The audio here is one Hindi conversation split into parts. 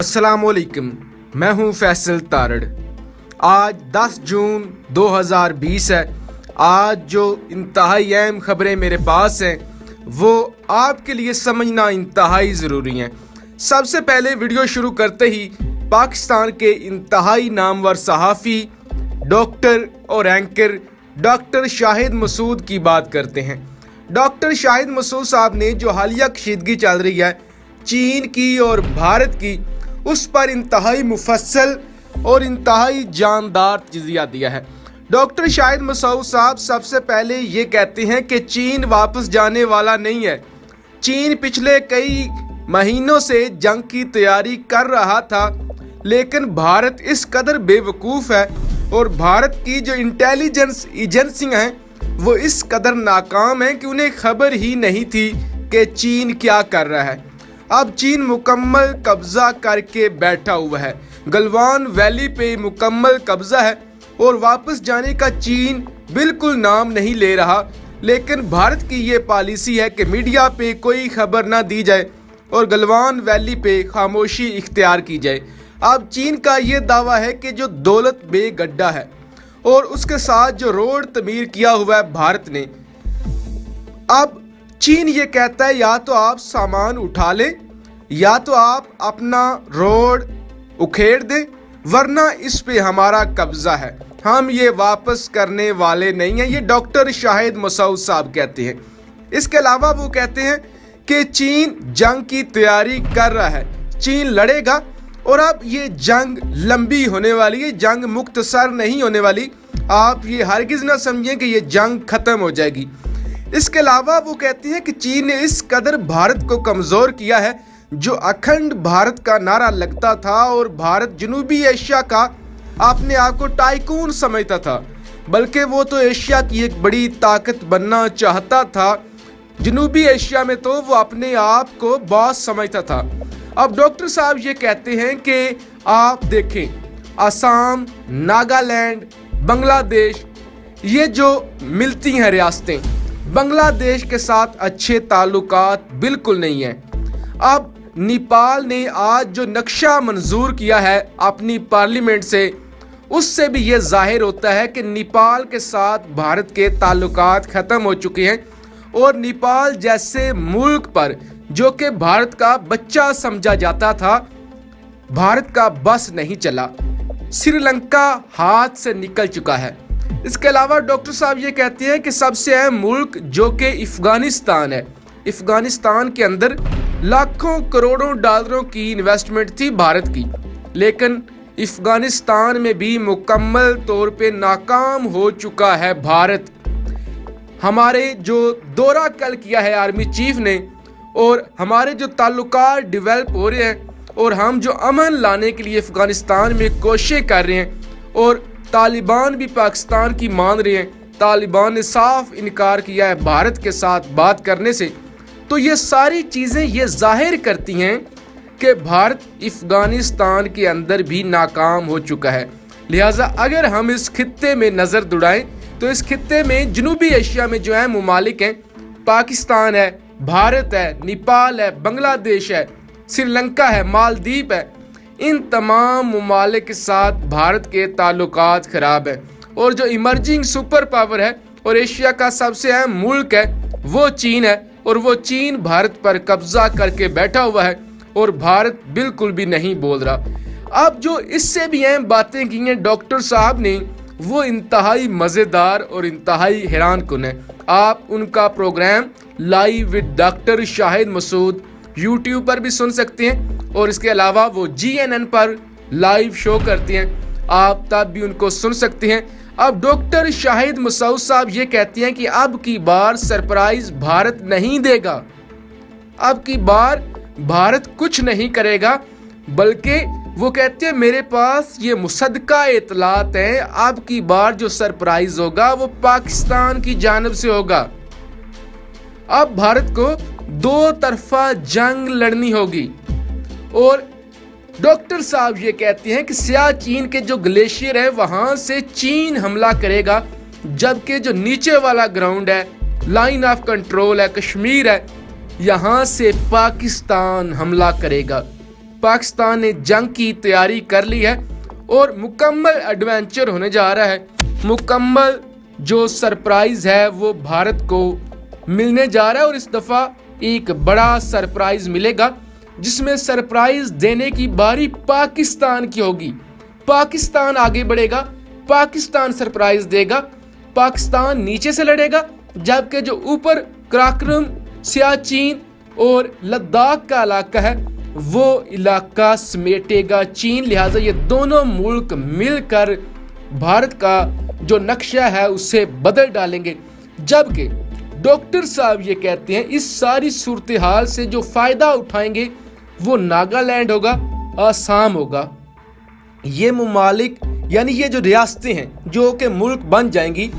अस्सलामुअलैकुम, मैं हूं फैसल तारड़। आज 10 जून 2020 है। आज जो इंतहाई अहम खबरें मेरे पास हैं वो आपके लिए समझना इंतहाई ज़रूरी हैं। सबसे पहले वीडियो शुरू करते ही पाकिस्तान के इंतहाई नामवर सहाफ़ी, डॉक्टर और एंकर डॉक्टर शाहिद मसूद की बात करते हैं। डॉक्टर शाहिद मसूद साहब ने जो हालिया कशीदगी चल रही है चीन की और भारत की, उस पर इंतहाई मुफस्सल और इंतहाई जानदार तजिया दिया है। डॉक्टर शाहिद मसूद साहब सबसे पहले ये कहते हैं कि चीन वापस जाने वाला नहीं है। चीन पिछले कई महीनों से जंग की तैयारी कर रहा था, लेकिन भारत इस कदर बेवकूफ़ है और भारत की जो इंटेलिजेंस एजेंसियां हैं वो इस कदर नाकाम हैं कि उन्हें खबर ही नहीं थी कि चीन क्या कर रहा है। अब चीन मुकम्मल कब्जा करके बैठा हुआ है। गलवान वैली पे मुकम्मल कब्जा है और वापस जाने का चीन बिल्कुल नाम नहीं ले रहा। लेकिन भारत की ये पॉलिसी है कि मीडिया पे कोई खबर ना दी जाए और गलवान वैली पे खामोशी इख्तियार की जाए। अब चीन का ये दावा है कि जो दौलत बे गड्ढा है और उसके साथ जो रोड तमीर किया हुआ है भारत ने, अब चीन ये कहता है या तो आप सामान उठा लें या तो आप अपना रोड उखेड़ दें, वरना इस पे हमारा कब्जा है, हम ये वापस करने वाले नहीं हैं। ये डॉक्टर शाहिद मसूद साहब कहते हैं। इसके अलावा वो कहते हैं कि चीन जंग की तैयारी कर रहा है, चीन लड़ेगा और अब ये जंग लंबी होने वाली है, जंग मुख्तसर नहीं होने वाली। आप ये हरगिज़ ना समझें कि ये जंग ख़त्म हो जाएगी। इसके अलावा वो कहते हैं कि चीन ने इस कदर भारत को कमज़ोर किया है, जो अखंड भारत का नारा लगता था और भारत जनूबी एशिया का अपने आप को टाइकून समझता था, बल्कि वो तो एशिया की एक बड़ी ताकत बनना चाहता था। जनूबी एशिया में तो वो अपने आप को बॉस समझता था। अब डॉक्टर साहब ये कहते हैं कि आप देखें, असम, नागालैंड, बांग्लादेश, ये जो मिलती हैं रियासतें, बांग्लादेश के साथ अच्छे ताल्लुकात बिल्कुल नहीं हैं। अब नेपाल ने आज जो नक्शा मंजूर किया है अपनी पार्लियामेंट से, उससे भी ये जाहिर होता है कि नेपाल के साथ भारत के ताल्लुकात ख़त्म हो चुके हैं और नेपाल जैसे मुल्क पर, जो कि भारत का बच्चा समझा जाता था, भारत का बस नहीं चला। श्रीलंका हाथ से निकल चुका है। इसके अलावा डॉक्टर साहब ये कहते हैं कि सबसे अहम मुल्क जो कि अफगानिस्तान है, अफगानिस्तान के अंदर लाखों करोड़ों डॉलरों की इन्वेस्टमेंट थी भारत की, लेकिन अफगानिस्तान में भी मुकम्मल तौर पे नाकाम हो चुका है भारत। हमारे जो दौरा कल किया है आर्मी चीफ ने और हमारे जो ताल्लुकात डेवलप हो रहे हैं और हम जो अमन लाने के लिए अफगानिस्तान में कोशिश कर रहे हैं और तालिबान भी पाकिस्तान की मान रहे हैं, तालिबान ने साफ इनकार किया है भारत के साथ बात करने से। तो ये सारी चीज़ें ये जाहिर करती हैं कि भारत अफगानिस्तान के अंदर भी नाकाम हो चुका है। लिहाजा अगर हम इस खित्ते में नज़र दौड़ाएं तो इस खित्ते में जनूबी एशिया में जो है ममालिक हैं, पाकिस्तान है, भारत है, नेपाल है, बांग्लादेश है, श्रीलंका है, मालदीव है, इन तमाम ममालिक के साथ भारत के ताल्लुकात ख़राब है। और जो इमर्जिंग सुपर पावर है और एशिया का सबसे अहम मुल्क है वो चीन है, और वो चीन भारत पर कब्जा करके बैठा हुआ है और भारत बिल्कुल भी नहीं बोल रहा। अब जो इससे भी अहम बातें की हैं डॉक्टर साहब ने, वो इंतहाई मज़ेदार और इंतहाई हैरान कुन है। आप उनका programme live with doctor Shahid Masood YouTube पर भी सुन सकते हैं और इसके अलावा वो GNN पर लाइव शो करते हैं, आप तब भी उनको सुन सकते हैं। अब डॉक्टर शाहिद मसूद साहब ये कहते हैं कि अब की बार सरप्राइज भारत नहीं देगा, अब की बार भारत कुछ नहीं करेगा, बल्कि वो कहते हैं मेरे पास ये मुसद्दका इतलात हैं, अब की बार जो सरप्राइज होगा वो पाकिस्तान की जानिब से होगा। अब भारत को दो तरफा जंग लड़नी होगी और डॉक्टर साहब ये कहते हैं कि सियाचिन के जो ग्लेशियर है वहां से चीन हमला करेगा, जबकि जो नीचे वाला ग्राउंड है, लाइन ऑफ कंट्रोल है, कश्मीर है, यहाँ से पाकिस्तान हमला करेगा। पाकिस्तान ने जंग की तैयारी कर ली है और मुकम्मल एडवेंचर होने जा रहा है। मुकम्मल जो सरप्राइज है वो भारत को मिलने जा रहा है और इस दफ़ा एक बड़ा सरप्राइज मिलेगा, जिसमें सरप्राइज देने की बारी पाकिस्तान की होगी। पाकिस्तान आगे बढ़ेगा, पाकिस्तान सरप्राइज देगा, पाकिस्तान नीचे से लड़ेगा, जबकि जो ऊपर कराक्रम, सियाचिन और लद्दाख का इलाका है वो इलाका समेटेगा चीन। लिहाजा ये दोनों मुल्क मिलकर भारत का जो नक्शा है उसे बदल डालेंगे। जबकि डॉक्टर साहब ये कहते हैं इस सारी सूरत हाल से जो फायदा उठाएंगे वो नागालैंड होगा, आसाम होगा। ये ममालिक यानी ये जो रियासतें हैं जो कि मुल्क बन जाएंगी,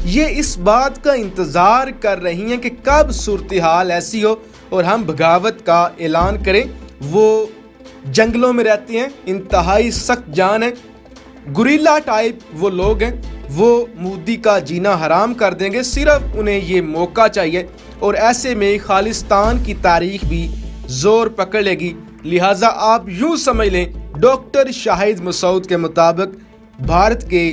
ये इस बात का इंतज़ार कर रही हैं कि कब सूरत हाल ऐसी हो और हम बगावत का ऐलान करें। वो जंगलों में रहते हैं, इंतहाई सख्त जान है, गुरिल्ला टाइप वो लोग हैं, वो मोदी का जीना हराम कर देंगे, सिर्फ उन्हें ये मौका चाहिए। और ऐसे में खालिस्तान की तारीख भी जोर पकड़ लेगी। लिहाजा आप यूँ समझ लें, डॉक्टर शाहिद मसूद के मुताबिक भारत के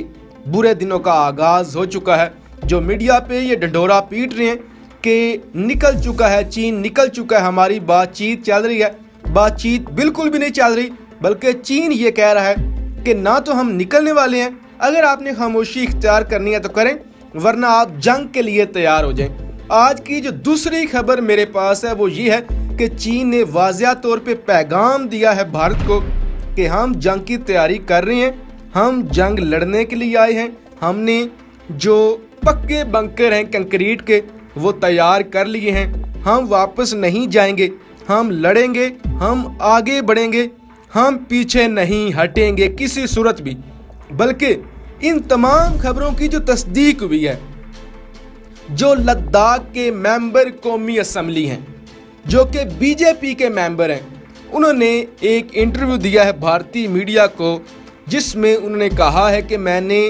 बुरे दिनों का आगाज़ हो चुका है। जो मीडिया पे ये ढंढोरा पीट रहे हैं कि निकल चुका है चीन, निकल चुका है, हमारी बातचीत चल रही है, बातचीत बिल्कुल भी नहीं चल रही, बल्कि चीन ये कह रहा है कि ना तो हम निकलने वाले हैं, अगर आपने खामोशी इख्तियार करनी है तो करें, वरना आप जंग के लिए तैयार हो जाएं। आज की जो दूसरी खबर मेरे पास है वो ये है कि चीन ने वाज़िया तौर पे पैगाम दिया है भारत को कि हम जंग की तैयारी कर रहे हैं, हम जंग लड़ने के लिए आए हैं, हमने जो पक्के बंकर हैं कंक्रीट के वो तैयार कर लिए हैं, हम वापस नहीं जाएंगे, हम लड़ेंगे, हम आगे बढ़ेंगे, हम पीछे नहीं हटेंगे किसी सूरत भी। बल्कि इन तमाम खबरों की जो तस्दीक हुई है, जो लद्दाख के मेंबर कौमी असम्बली हैं, जो कि बीजेपी के मेंबर हैं, उन्होंने एक इंटरव्यू दिया है भारतीय मीडिया को, जिसमें उन्होंने कहा है कि मैंने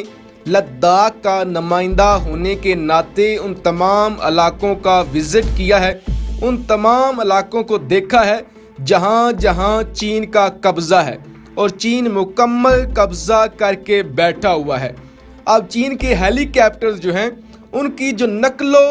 लद्दाख का नुमाइंदा होने के नाते उन तमाम इलाकों का विज़िट किया है, उन तमाम इलाकों को देखा है जहां जहां चीन का कब्ज़ा है और चीन मुकम्मल कब्ज़ा करके बैठा हुआ है। अब चीन के हेलीकॉप्टर्स जो हैं उनकी जो नकलो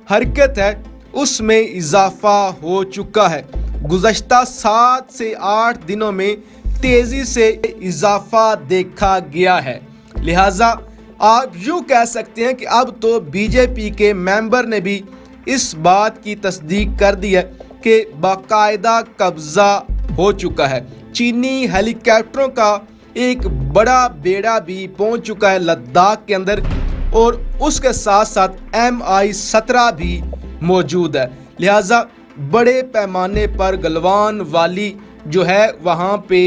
हरकत है उसमें इजाफा हो चुका है। गुज़श्ता 7 से 8 दिनों में तेज़ी से इजाफा देखा गया है। लिहाजा आप यूँ कह सकते हैं कि अब तो बीजेपी के मेंबर ने भी इस बात की तस्दीक कर दी है कि बाकायदा कब्ज़ा हो चुका है। चीनी हेलीकॉप्टरों का एक बड़ा बेड़ा भी पहुंच चुका है लद्दाख के अंदर और उसके साथ साथ MI-17 भी मौजूद है। लिहाजा बड़े पैमाने पर गलवान वाली जो है वहाँ पे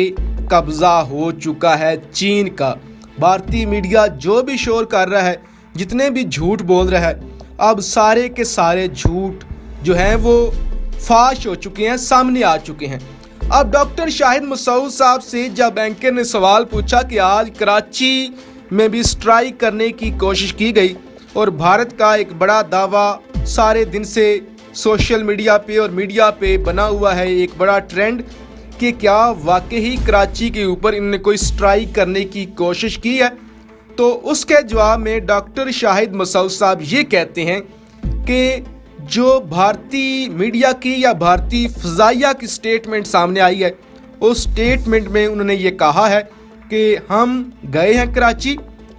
कब्ज़ा हो चुका है चीन का। भारतीय मीडिया जो भी शोर कर रहा है, जितने भी झूठ बोल रहा है, अब सारे के सारे झूठ जो हैं वो फाश हो चुके हैं, सामने आ चुके हैं। अब डॉक्टर शाहिद मसूद साहब से जब एंकर ने सवाल पूछा कि आज कराची में भी स्ट्राइक करने की कोशिश की गई और भारत का एक बड़ा दावा सारे दिन से सोशल मीडिया पे और मीडिया पे बना हुआ है, एक बड़ा ट्रेंड कि क्या वाकई कराची के ऊपर इन्होंने कोई स्ट्राइक करने की कोशिश की है, तो उसके जवाब में डॉक्टर शाहिद मसूद साहब ये कहते हैं कि जो भारतीय मीडिया की या भारतीय फ़ज़ाइया की स्टेटमेंट सामने आई है, उस स्टेटमेंट में उन्होंने ये कहा है कि हम गए हैं कराची,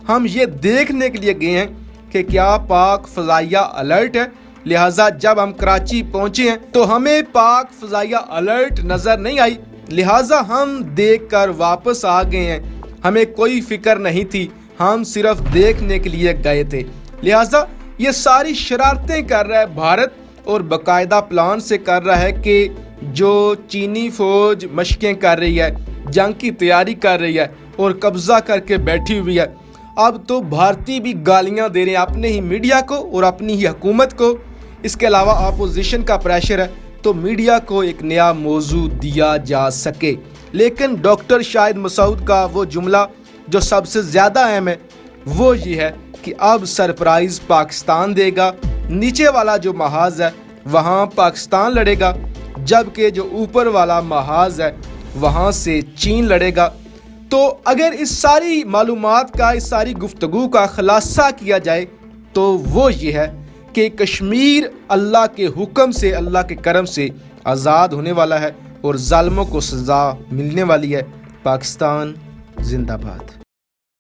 हम ये देखने के लिए गए हैं कि क्या पाक फ़ज़ाइया अलर्ट है। लिहाजा जब हम कराची पहुंचे हैं तो हमें पाक फ़ज़ाइया अलर्ट नज़र नहीं आई, लिहाजा हम देखकर वापस आ गए हैं, हमें कोई फिक्र नहीं थी, हम सिर्फ देखने के लिए गए थे। लिहाजा ये सारी शरारतें कर रहा है भारत और बाकायदा प्लान से कर रहा है कि जो चीनी फ़ौज मशकें कर रही है, जंग की तैयारी कर रही है और कब्ज़ा करके बैठी हुई है। अब तो भारतीय भी गालियां दे रहे हैं अपने ही मीडिया को और अपनी ही हुकूमत को। इसके अलावा अपोजिशन का प्रेशर है तो मीडिया को एक नया मौजू दिया जा सके। लेकिन डॉक्टर शाहिद मसूद का वो जुमला जो सबसे ज़्यादा अहम है वो ये है कि अब सरप्राइज़ पाकिस्तान देगा, नीचे वाला जो महाज है वहाँ पाकिस्तान लड़ेगा, जबकि जो ऊपर वाला महाज है वहाँ से चीन लड़ेगा। तो अगर इस सारी मालूमात का, इस सारी गुफ्तगू का खुलासा किया जाए तो वो ये है कि कश्मीर अल्लाह के हुक्म से, अल्लाह के करम से आज़ाद होने वाला है और जालिमों को सज़ा मिलने वाली है। पाकिस्तान जिंदाबाद।